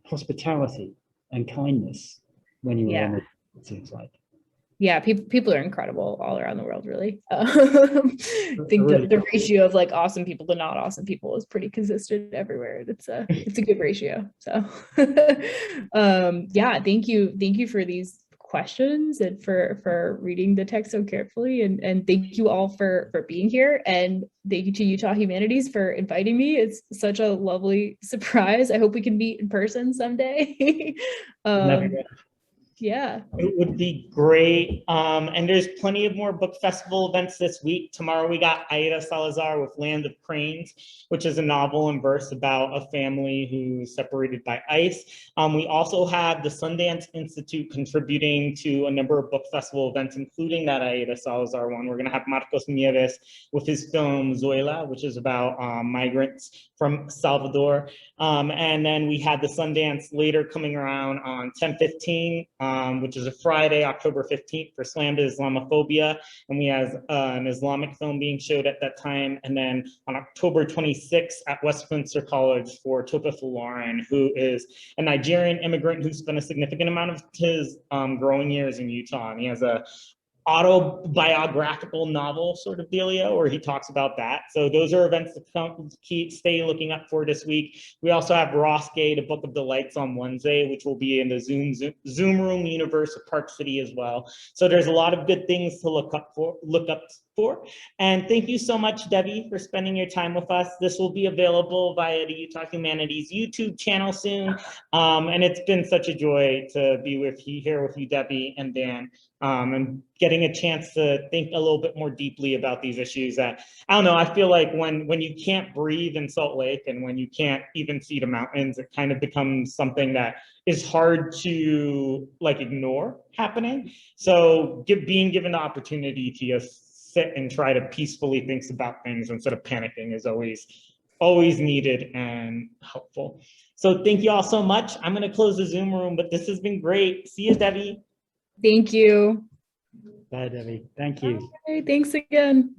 hospitality and kindness when you were on it, it seems like. Yeah, people are incredible all around the world, really. I think the ratio of like awesome people to not awesome people is pretty consistent everywhere. It's a good ratio. So yeah, thank you for these questions and for reading the text so carefully, and thank you all for being here, and thank you to Utah Humanities for inviting me. It's such a lovely surprise. I hope we can meet in person someday. Yeah, it would be great. And there's plenty of more book festival events this week. Tomorrow we got Aida Salazar with Land of Cranes, which is a novel in verse about a family who's separated by ice. We also have the Sundance Institute contributing to a number of book festival events, including that Aida Salazar one. We're going to have Marcos Nieves with his film Zoila, which is about migrants from Salvador. And then we had the Sundance later coming around on 10/15, which is a Friday, October 15th, for Slam to Islamophobia. And we have an Islamic film being showed at that time. And then on October 26th at Westminster College for Topa Lauren, who is a Nigerian immigrant who spent a significant amount of his growing years in Utah. And he has a autobiographical novel sort of dealio where he talks about that. So those are events to stay looking up for this week. We also have Ross Gay, the Book of Delights on Wednesday, which will be in the Zoom room universe of Park City as well. So there's a lot of good things to look up for. And thank you so much, Debbie, for spending your time with us. This will be available via the Utah Humanities YouTube channel soon. And it's been such a joy to be here with you, Debbie and Dan, and getting a chance to think a little bit more deeply about these issues that, I don't know, I feel like when you can't breathe in Salt Lake and when you can't even see the mountains, it kind of becomes something that is hard to like ignore happening. So being given the opportunity to just sit and try to peacefully think about things instead of panicking is always needed and helpful. So thank you all so much. I'm going to close the Zoom room, but this has been great. See you, Debbie. Thank you. Bye, Debbie. Thank you. Bye. Thanks again.